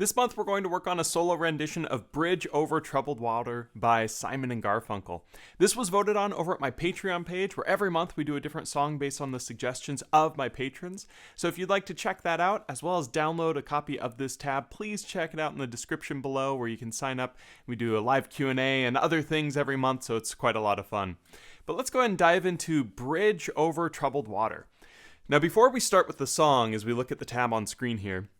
This month we're going to work on a solo rendition of Bridge Over Troubled Water by Simon and Garfunkel. This was voted on over at my Patreon page, where every month we do a different song based on the suggestions of my patrons. So if you'd like to check that out, as well as download a copy of this tab, please check it out in the description below where you can sign up. We do a live Q&A and other things every month, so it's quite a lot of fun. But let's go ahead and dive into Bridge Over Troubled Water. Now before we start with the song, as we look at the tab on screen here,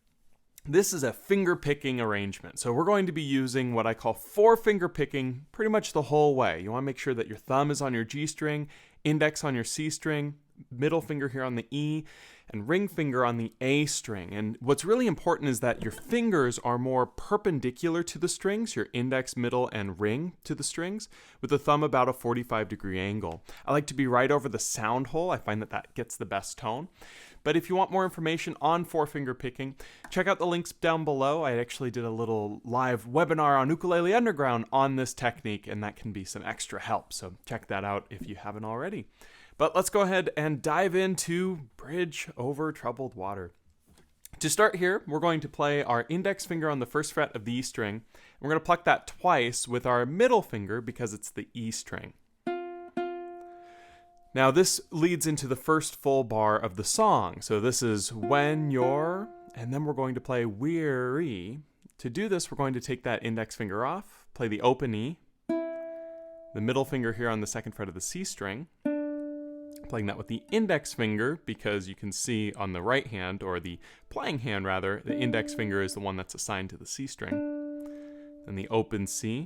this is a finger picking arrangement. So we're going to be using what I call 4-finger picking pretty much the whole way. You want to make sure that your thumb is on your G string, index on your C string, middle finger here on the E, and ring finger on the A string. And what's really important is that your fingers are more perpendicular to the strings, your index, middle, and ring to the strings, with the thumb about a 45-degree angle. I like to be right over the sound hole. I find that that gets the best tone. But if you want more information on 4-finger picking, check out the links down below. I actually did a little live webinar on Ukulele Underground on this technique, and that can be some extra help. So check that out if you haven't already. But let's go ahead and dive into Bridge Over Troubled Water. To start here, we're going to play our index finger on the first fret of the E string. We're going to pluck that twice with our middle finger because it's the E string. Now this leads into the first full bar of the song. So this is when you're, and then we're going to play weary. To do this, we're going to take that index finger off, play the open E, the middle finger here on the second fret of the C string, playing that with the index finger because you can see on the right hand, or the playing hand rather, the index finger is the one that's assigned to the C string. Then the open C,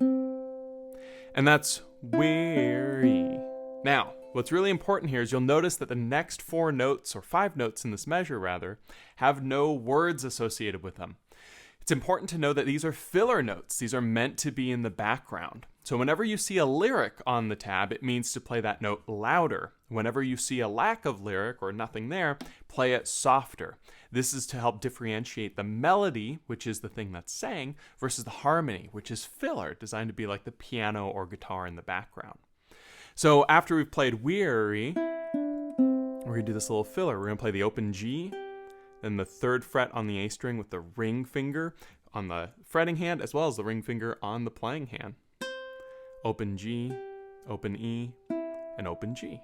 and that's weary. Now, what's really important here is you'll notice that the next 4 notes, or 5 notes in this measure rather, have no words associated with them. It's important to know that these are filler notes. These are meant to be in the background. So whenever you see a lyric on the tab, it means to play that note louder. Whenever you see a lack of lyric or nothing there, play it softer. This is to help differentiate the melody, which is the thing that's sang, versus the harmony, which is filler, designed to be like the piano or guitar in the background. So after we've played weary, we're going to do this little filler. We're going to play the open G, then the 3rd fret on the A string with the ring finger on the fretting hand, as well as the ring finger on the playing hand. Open G, open E, and open G.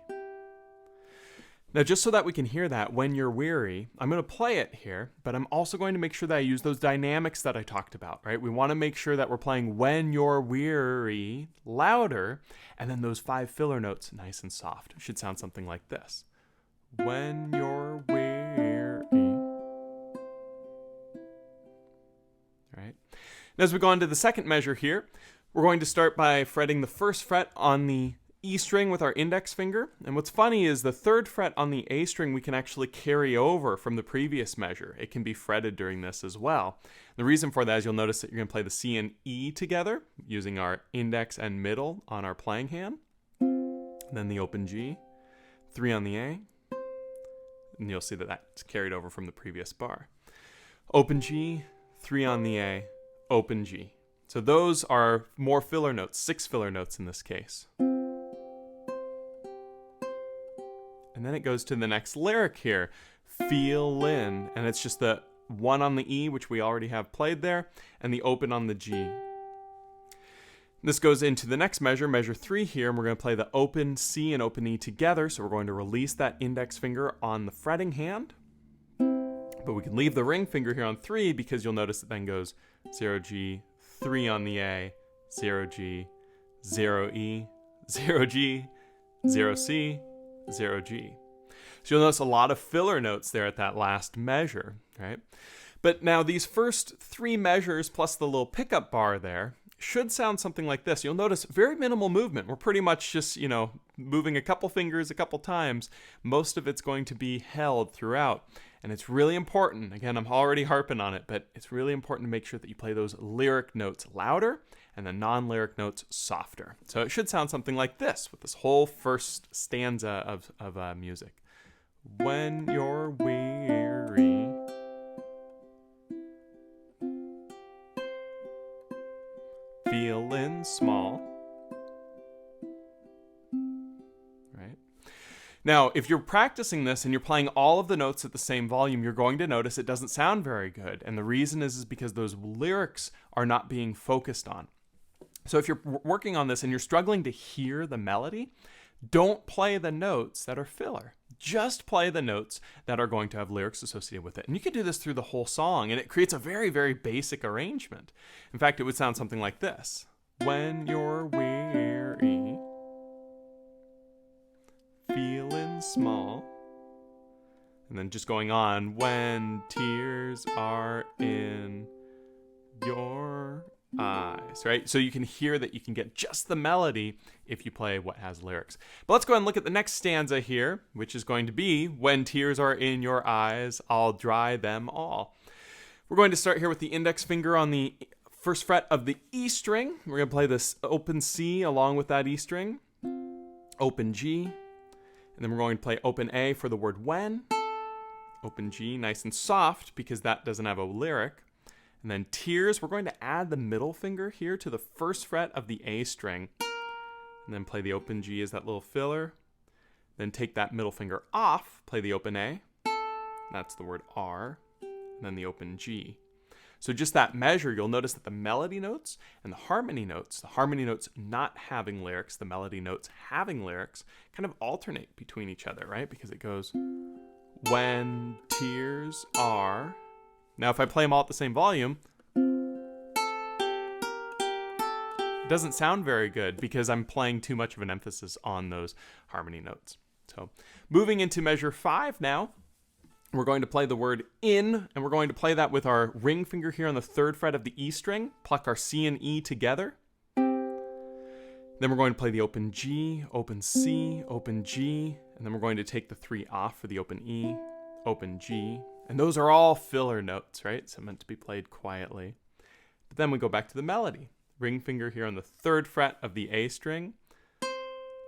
Now, just so that we can hear that when you're weary, I'm going to play it here, but I'm also going to make sure that I use those dynamics that I talked about, right? We want to make sure that we're playing when you're weary louder, and then those 5 filler notes nice and soft. It should sound something like this. When you're weary. All right. Now, as we go on to the second measure here, we're going to start by fretting the 1st fret on the E string with our index finger. And what's funny is the 3rd fret on the A string we can actually carry over from the previous measure. It can be fretted during this as well. The reason for that is you'll notice that you're going to play the C and E together using our index and middle on our playing hand. And then the open G, 3 on the A. And you'll see that that's carried over from the previous bar. Open G, 3 on the A, open G. So those are more filler notes, 6 filler notes in this case. And then it goes to the next lyric here, feel in, and it's just the 1 on the E, which we already have played there, and the open on the G. This goes into the next measure, measure 3 here, and we're going to play the open C and open E together, so we're going to release that index finger on the fretting hand, but we can leave the ring finger here on 3 because you'll notice it then goes 0 G, 3 on the A, 0 G, 0 E, 0 G, 0 C, 0 G. So you'll notice a lot of filler notes there at that last measure, right? But now these first 3 measures plus the little pickup bar there should sound something like this. You'll notice very minimal movement. We're pretty much just, moving a couple fingers a couple times. Most of it's going to be held throughout. And it's really important, again, I'm already harping on it, but it's really important to make sure that you play those lyric notes louder and the non-lyric notes softer. So it should sound something like this with this whole first stanza of music. When you're weary, feeling small. Right? Now, if you're practicing this and you're playing all of the notes at the same volume, you're going to notice it doesn't sound very good. And the reason is because those lyrics are not being focused on. So if you're working on this and you're struggling to hear the melody, don't play the notes that are filler. Just play the notes that are going to have lyrics associated with it. And you can do this through the whole song, and it creates a very, very basic arrangement. In fact, it would sound something like this. When you're weary, feeling small, and then just going on, when tears are in your eyes, right? So you can hear that you can get just the melody if you play what has lyrics. But let's go ahead and look at the next stanza here, which is going to be, when tears are in your eyes, I'll dry them all. We're going to start here with the index finger on the first fret of the E string. We're going to play this open C along with that E string, open G, and then we're going to play open A for the word when, open G, nice and soft because that doesn't have a lyric. And then tears, we're going to add the middle finger here to the first fret of the A string. And then play the open G as that little filler. Then take that middle finger off, play the open A. That's the word R. And then the open G. So just that measure, you'll notice that the melody notes and the harmony notes not having lyrics, the melody notes having lyrics, kind of alternate between each other, right? Because it goes, when tears are... Now, if I play them all at the same volume, it doesn't sound very good because I'm playing too much of an emphasis on those harmony notes. So moving into measure 5 now, we're going to play the word in, and we're going to play that with our ring finger here on the 3rd fret of the E string, pluck our C and E together. Then we're going to play the open G, open C, open G, and then we're going to take the 3 off for the open E, open G. And those are all filler notes, right? So meant to be played quietly. But then we go back to the melody. Ring finger here on the 3rd fret of the A string.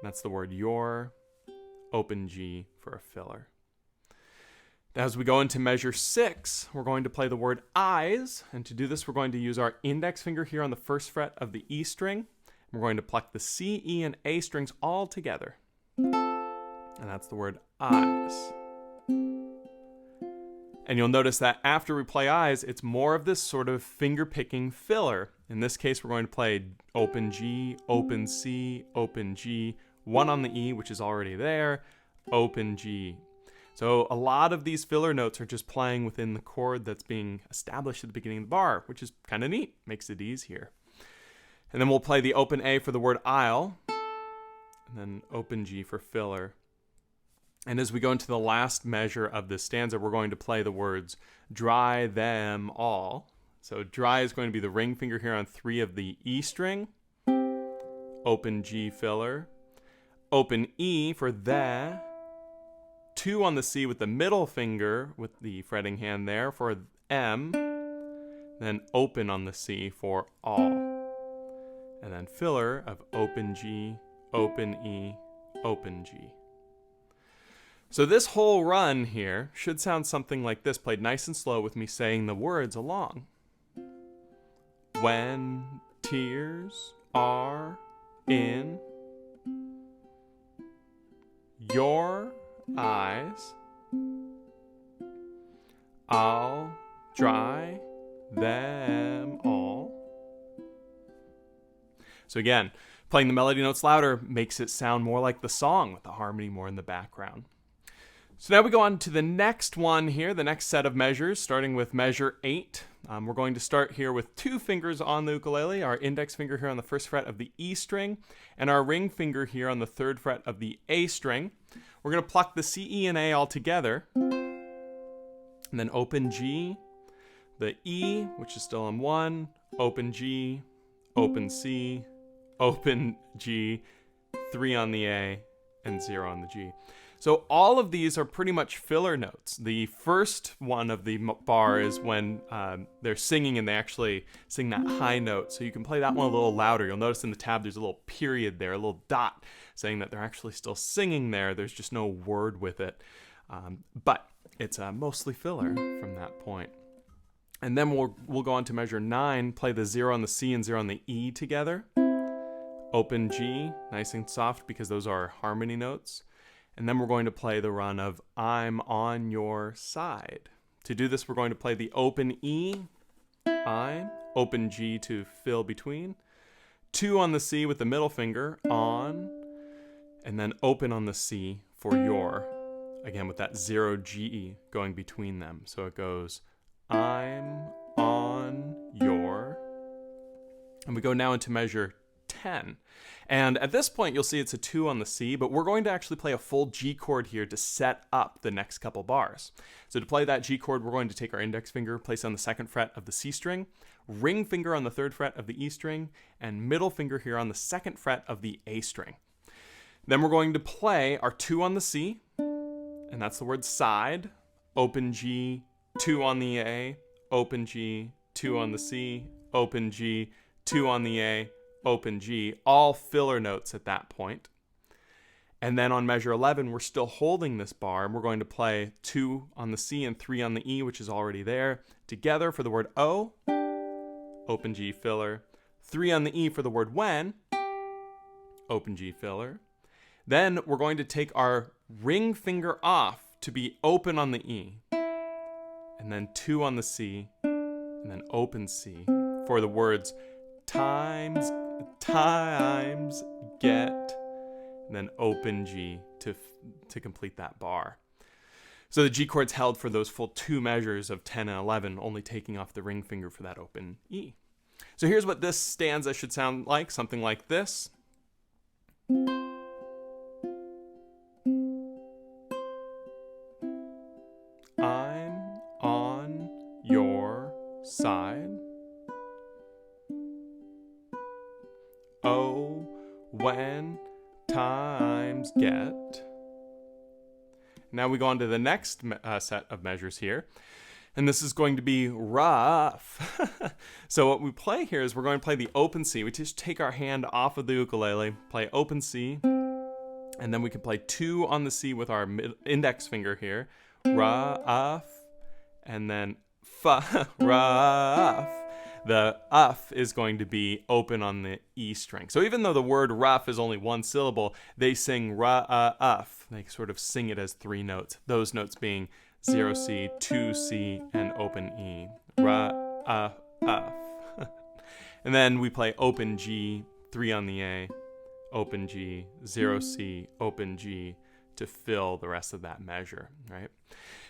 That's the word your, open G for a filler. Now, as we go into measure 6, we're going to play the word eyes. And to do this, we're going to use our index finger here on the 1st fret of the E string. We're going to pluck the C, E, and A strings all together. And that's the word eyes. And you'll notice that after we play eyes, it's more of this sort of finger-picking filler. In this case, we're going to play open G, open C, open G, 1 on the E, which is already there, open G. So a lot of these filler notes are just playing within the chord that's being established at the beginning of the bar, which is kind of neat, makes it easier. And then we'll play the open A for the word I'll, and then open G for filler. And as we go into the last measure of this stanza, we're going to play the words dry them all. So dry is going to be the ring finger here on 3 of the E string, open G filler, open E for the, 2 on the C with the middle finger with the fretting hand there for M, then open on the C for all, and then filler of open G, open E, open G. So this whole run here should sound something like this, played nice and slow with me saying the words along. When tears are in your eyes, I'll dry them all. So again, playing the melody notes louder makes it sound more like the song with the harmony more in the background. So now we go on to the next one here, the next set of measures, starting with measure 8. We're going to start here with 2 fingers on the ukulele, our index finger here on the 1st fret of the E string, and our ring finger here on the 3rd fret of the A string. We're going to pluck the C, E, and A all together, and then open G, the E, which is still on 1, open G, open C, open G, 3 on the A, and 0 on the G. So all of these are pretty much filler notes. The first one of the bar is when they're singing and they actually sing that high note. So you can play that one a little louder. You'll notice in the tab there's a little period there, a little dot, saying that they're actually still singing there. There's just no word with it. But it's mostly filler from that point. And then we'll go on to measure 9, play the 0 on the C and 0 on the E together. Open G, nice and soft because those are harmony notes. And then we're going to play the run of I'm on your side. To do this, we're going to play the open E, I'm, open G to fill between, 2 on the C with the middle finger, on, and then open on the C for your, again with that 0 G going between them. So it goes, I'm on your, and we go now into measure 10. And at this point, you'll see it's a 2 on the C, but we're going to actually play a full G chord here to set up the next couple bars. So to play that G chord, we're going to take our index finger, place it on the 2nd fret of the C string, ring finger on the 3rd fret of the E string, and middle finger here on the 2nd fret of the A string. Then we're going to play our 2 on the C, and that's the word side, open G, 2 on the A, open G, 2 on the C, open G, 2 on the A, open G, all filler notes at that point. And then on measure 11, we're still holding this bar, and we're going to play 2 on the C and 3 on the E, which is already there, together for the word O, open G filler, 3 on the E for the word when, open G filler. Then we're going to take our ring finger off to be open on the E, and then 2 on the C, and then open C for the words times, get, and then open G to complete that bar. So the G chord's held for those full 2 measures of 10 and 11, only taking off the ring finger for that open E. So here's what this stanza should sound like, something like this. I'm on your side. Oh, when times get. Now we go on to the next set of measures here. And this is going to be rough. So what we play here is we're going to play the open C. We just take our hand off of the ukulele, play open C, and then we can play 2 on the C with our index finger here. Rough, and then rough. The is going to be open on the E string. So even though the word rough is only 1 syllable, they sing rough. They sort of sing it as 3 notes. Those notes being 0 C, 2 C, and open E. Rough. And then we play open G, 3 on the A, open G, 0 C, open G to fill the rest of that measure, right?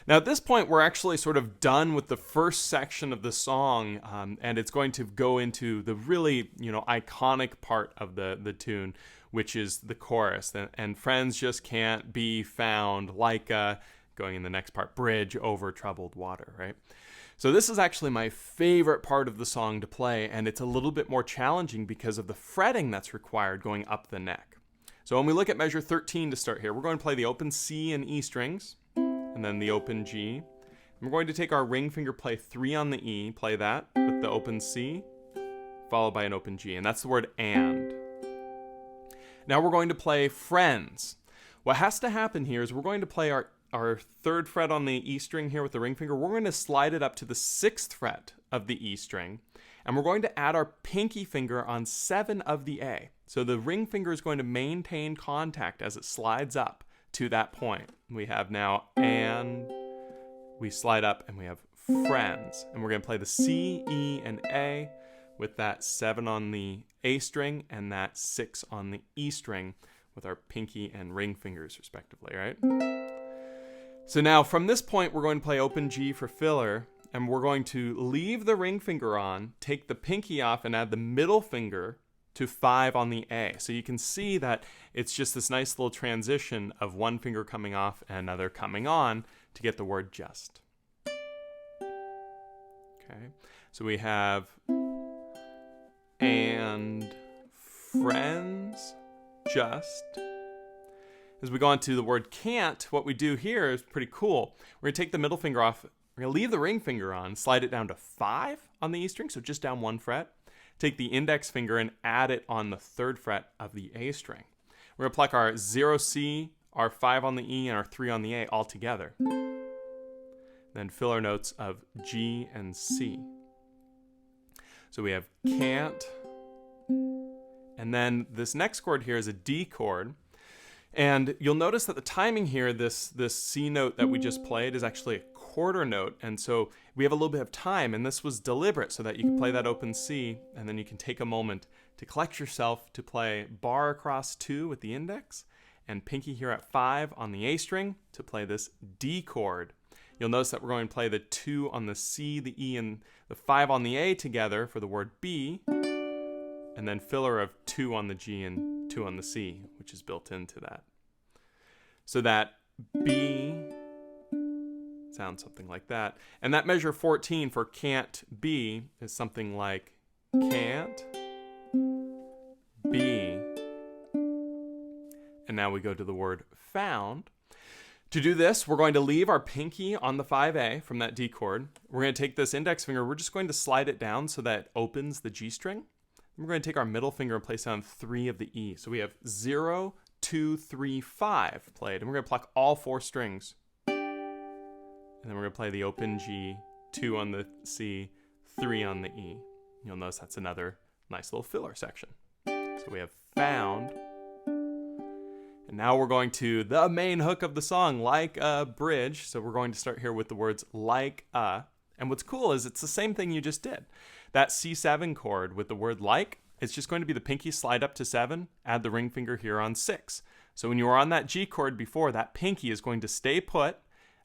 Now at this point, we're actually sort of done with the first section of the song, and it's going to go into the really, iconic part of the tune, which is the chorus. And friends just can't be found, like going in the next part, bridge over troubled water, right? So this is actually my favorite part of the song to play, and it's a little bit more challenging because of the fretting that's required going up the neck. So when we look at measure 13 to start here, we're going to play the open C and E strings, and then the open G. And we're going to take our ring finger, play 3 on the E, play that with the open C, followed by an open G, and that's the word and. Now we're going to play friends. What has to happen here is we're going to play our 3rd fret on the E string here with the ring finger. We're going to slide it up to the 6th fret of the E string, and we're going to add our pinky finger on 7 of the A. So the ring finger is going to maintain contact as it slides up to that point. We have now and, we slide up and we have friends. And we're going to play the C, E, and A with that 7 on the A string and that 6 on the E string with our pinky and ring fingers respectively, right? So now from this point, we're going to play open G for filler, and we're going to leave the ring finger on, take the pinky off, and add the middle finger to 5 on the A. So you can see that it's just this nice little transition of one finger coming off and another coming on to get the word just. Okay, so we have and friends just. As we go on to the word can't, what we do here is pretty cool. We're going to take the middle finger off, we're going to leave the ring finger on, slide it down to 5 on the E string, so just down 1 fret. Take the index finger and add it on the 3rd fret of the A string. We're going to pluck our 0 C, our 5 on the E, and our 3 on the A all together. Then filler notes of G and C. So we have can't, and then this next chord here is a D chord. And you'll notice that the timing here, this C note that we just played is actually a quarter note. And so we have a little bit of time, and this was deliberate so that you can play that open C, and then you can take a moment to collect yourself to play bar across 2 with the index, and pinky here at 5 on the A string to play this D chord. You'll notice that we're going to play the 2 on the C, the E, and the 5 on the A together for the word B, and then filler of 2 on the G and 2 on the C, which is built into that. So that B sounds something like that. And that measure 14 for can't be is something like can't be. And now we go to the word found. To do this, we're going to leave our pinky on the 5A from that D chord. We're going to take this index finger, we're just going to slide it down so that it opens the G string. We're going to take our middle finger and place it on 3 of the E. So we have 0, 2, 3, 5 played. And we're going to pluck all 4 strings. And then we're going to play the open G, 2 on the C, 3 on the E. You'll notice that's another nice little filler section. So we have found. And now we're going to the main hook of the song, like a bridge. So we're going to start here with the words like a. And what's cool is it's the same thing you just did. That C7 chord with the word like, it's just going to be the pinky slide up to 7, add the ring finger here on 6. So when you were on that G chord before, that pinky is going to stay put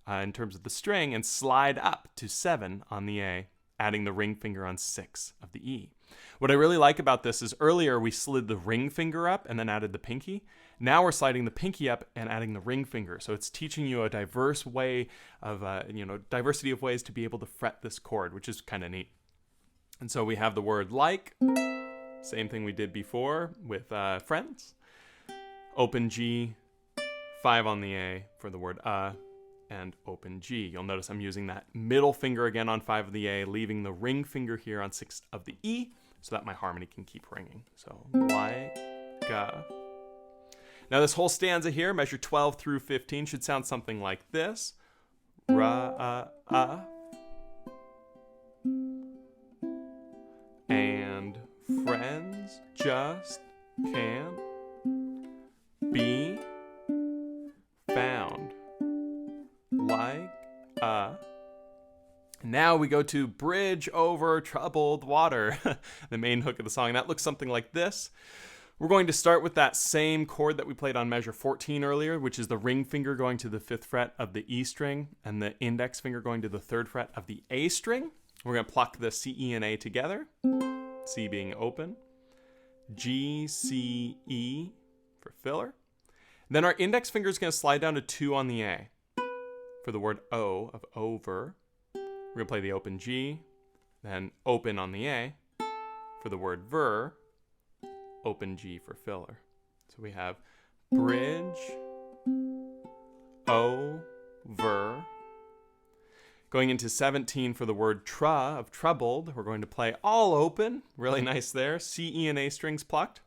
in terms of the string and slide up to 7 on the A, adding the ring finger on 6 of the E. What I really like about this is earlier we slid the ring finger up and then added the pinky. Now we're sliding the pinky up and adding the ring finger. So it's teaching you a diverse way of, diversity of ways to be able to fret this chord, which is kind of neat. And so we have the word like, same thing we did before with friends. Open G, 5 on the A for the word and open G. You'll notice I'm using that middle finger again on 5 of the A, leaving the ring finger here on 6 of the E so that my harmony can keep ringing. So like a. Now this whole stanza here, measure 12 through 15, should sound something like this. Ra, and friends just can't be found like a. Now we go to bridge over troubled water, the main hook of the song. That looks something like this. We're going to start with that same chord that we played on measure 14 earlier, which is the ring finger going to the 5th fret of the E string and the index finger going to the 3rd fret of the A string. We're going to pluck the C, E, and A together, C being open, G, C, E for filler. Then our index finger is going to slide down to 2 on the A for the word O of over. We're going to play the open G, then open on the A for the word ver, open G for filler. So we have bridge, over. Going into 17 for the word of troubled, we're going to play all open, really nice there. C, E, and A strings plucked,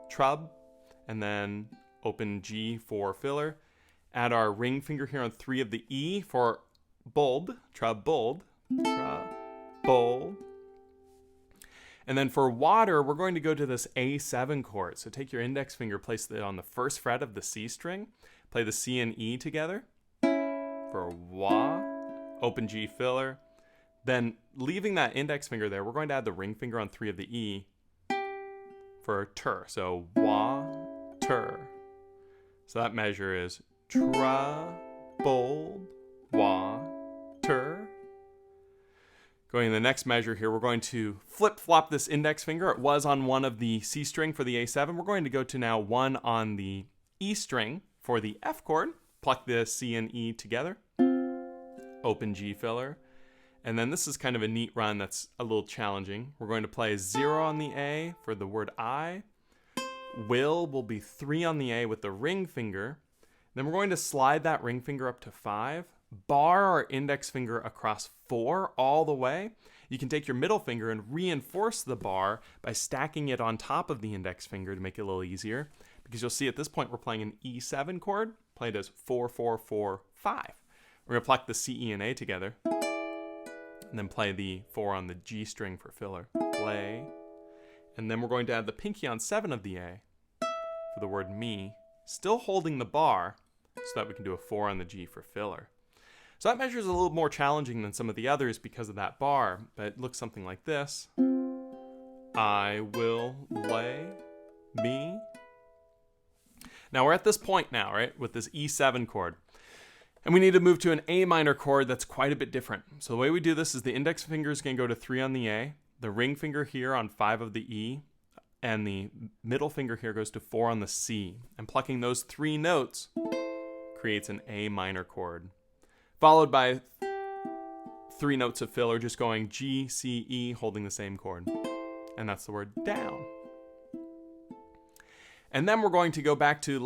trub, and then open G for filler. Add our ring finger here on 3 of the E for bold, bold. And then for water, we're going to go to this A7 chord. So take your index finger, place it on the 1st fret of the C string, play the C and E together for wa, open G filler. Then leaving that index finger there, we're going to add the ring finger on 3 of the E for ter. So wa, ter. So that measure is troubled water. Going to the next measure here, we're going to flip-flop this index finger. It was on 1 of the C string for the A7. We're going to go to now 1 on the E string for the F chord. Pluck the C and E together. Open G filler. And then this is kind of a neat run that's a little challenging. We're going to play 0 on the A for the word I. Will be 3 on the A with the ring finger. Then we're going to slide that ring finger up to 5. Bar our index finger across 4 all the way. You can take your middle finger and reinforce the bar by stacking it on top of the index finger to make it a little easier. Because you'll see at this point we're playing an E7 chord, played as 4, 4, 4, 5. We're going to pluck the C, E, and A together. And then play the 4 on the G string for filler. Play. And then we're going to add the pinky on 7 of the A for the word me, still holding the bar so that we can do a 4 on the G for filler. So that measure is a little more challenging than some of the others because of that bar, but it looks something like this. I will lay me. Now we're at this point now, right, with this E7 chord. And we need to move to an A minor chord that's quite a bit different. So the way we do this is the index finger is going to go to 3 on the A, the ring finger here on 5 of the E, and the middle finger here goes to 4 on the C. And plucking those 3 notes creates an A minor chord, followed by 3 notes of filler just going G, C, E, holding the same chord. And that's the word down. And then we're going to go back to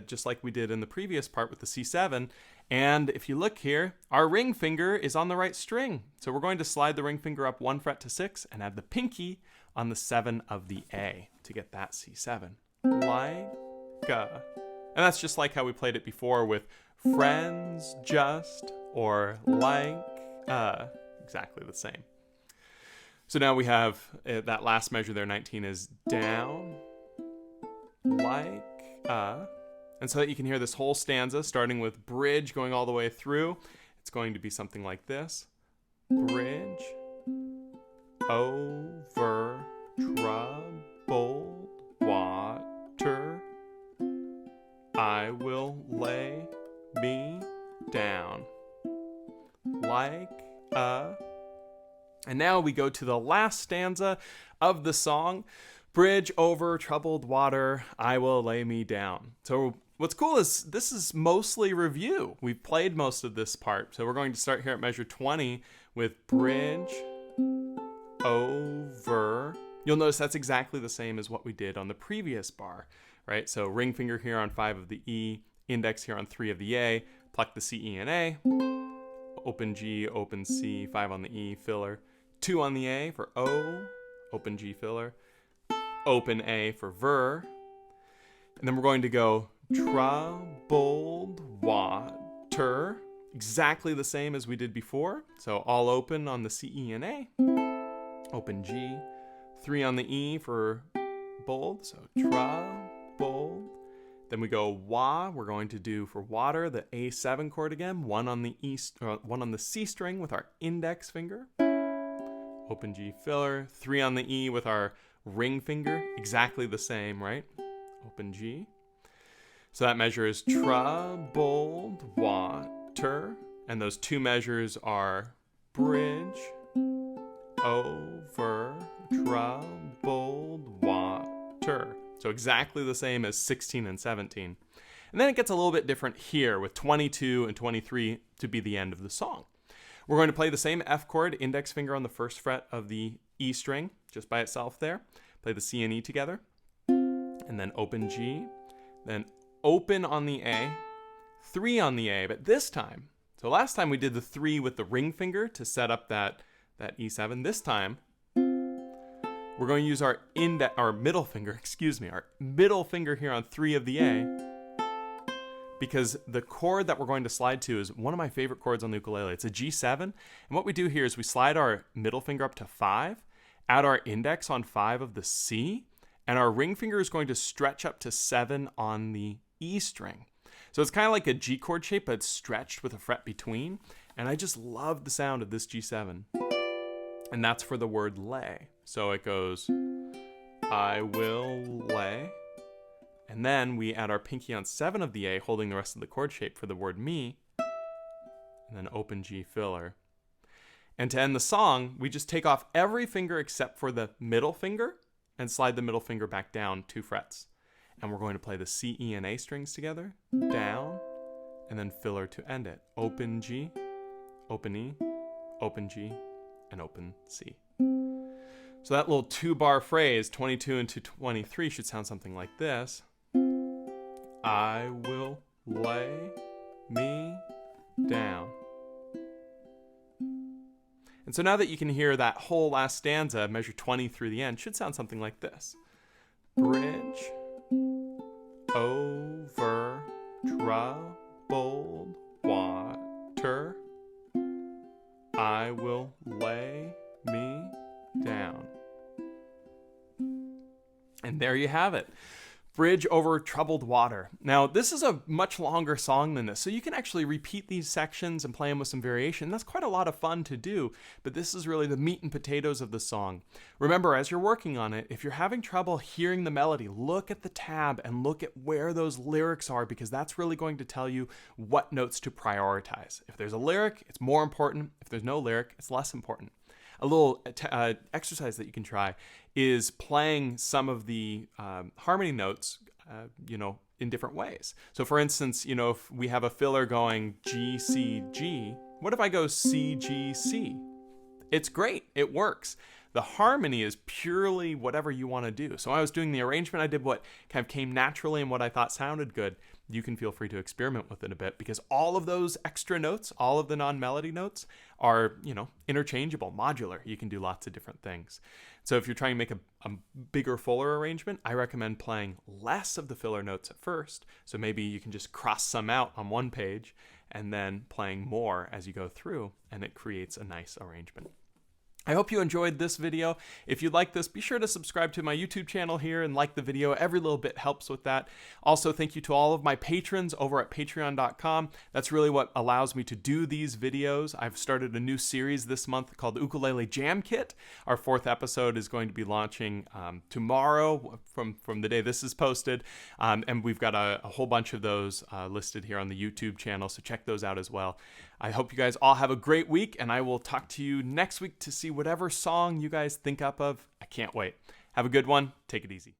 just like we did in the previous part with the C7. And if you look here, our ring finger is on the right string. So we're going to slide the ring finger up 1 fret to 6 and add the pinky on the 7 of the A to get that C7. And that's just like how we played it before with friends just, or exactly the same. So now we have that last measure there, 19, is down, and so that you can hear this whole stanza starting with bridge going all the way through. It's going to be something like this. Bridge over troubled water, I will lay me down and now we go to the last stanza of the song. Bridge over troubled water, I will lay me down. So what's cool is this is mostly review. We've played most of this part. So we're going to start here at measure 20 with bridge over. You'll notice that's exactly the same as what we did on the previous bar, right? So ring finger here on 5 of the E, index here on 3 of the A, pluck the C, E, and A, open G, open C, 5 on the E, filler, 2 on the A for O, open G, filler, open A for ver, and then we're going to go troubled water, exactly the same as we did before. So all open on the C, E, and A, open G, 3 on the E for bold, so troubled. Then we go wah. We're going to do for water the A7 chord again, 1 on the one on the C string with our index finger, open G, filler, 3 on the E with our ring finger, exactly the same, right? Open G. So that measure is troubled water, and those 2 measures are bridge over troubled water. So exactly the same as 16 and 17. And then it gets a little bit different here with 22 and 23 to be the end of the song. We're going to play the same F chord, index finger on the 1st fret of the E string, just by itself there. Play the C and E together. And then open G. Then open on the A, 3 on the A, but this time, so last time we did the 3 with the ring finger to set up that E7. This time, we're going to use our middle finger here on 3 of the A, because the chord that we're going to slide to is one of my favorite chords on the ukulele. It's a G7, and what we do here is we slide our middle finger up to 5, add our index on 5 of the C, and our ring finger is going to stretch up to 7 on the E string. So it's kind of like a G chord shape, but it's stretched with a fret between, and I just love the sound of this G7. And that's for the word lay. So it goes, I will lay. And then we add our pinky on 7 of the A, holding the rest of the chord shape for the word me. And then open G, filler. And to end the song, we just take off every finger except for the middle finger and slide the middle finger back down 2 frets. And we're going to play the C, E, and A strings together, down, and then filler to end it. Open G, open E, open G, and open C. So that little 2-bar phrase, 22 and 23, should sound something like this. I will lay me down. And so now that you can hear that whole last stanza, measure 20 through the end, should sound something like this. Bridge over troubled water, I will lay me down. And there you have it. Bridge Over Troubled Water. Now, this is a much longer song than this, so you can actually repeat these sections and play them with some variation. That's quite a lot of fun to do, but this is really the meat and potatoes of the song. Remember, as you're working on it, if you're having trouble hearing the melody, look at the tab and look at where those lyrics are, because that's really going to tell you what notes to prioritize. If there's a lyric, it's more important. If there's no lyric, it's less important. A little exercise that you can try is playing some of the harmony notes, in different ways. So for instance, if we have a filler going G, C, G, what if I go C, G, C? It's great. It works. The harmony is purely whatever you want to do. So I was doing the arrangement. I did what kind of came naturally and what I thought sounded good. You can feel free to experiment with it a bit, because all of those extra notes, all of the non-melody notes are, interchangeable, modular. You can do lots of different things. So if you're trying to make a bigger, fuller arrangement, I recommend playing less of the filler notes at first. So maybe you can just cross some out on one page and then playing more as you go through, and it creates a nice arrangement. I hope you enjoyed this video. If you like this, be sure to subscribe to my YouTube channel here and like the video. Every little bit helps with that. Also, thank you to all of my patrons over at patreon.com. That's really what allows me to do these videos. I've started a new series this month called Ukulele Jam Kit. Our 4th episode is going to be launching tomorrow from the day this is posted. And we've got a whole bunch of those listed here on the YouTube channel, so check those out as well. I hope you guys all have a great week, and I will talk to you next week to see whatever song you guys think up of. I can't wait. Have a good one. Take it easy.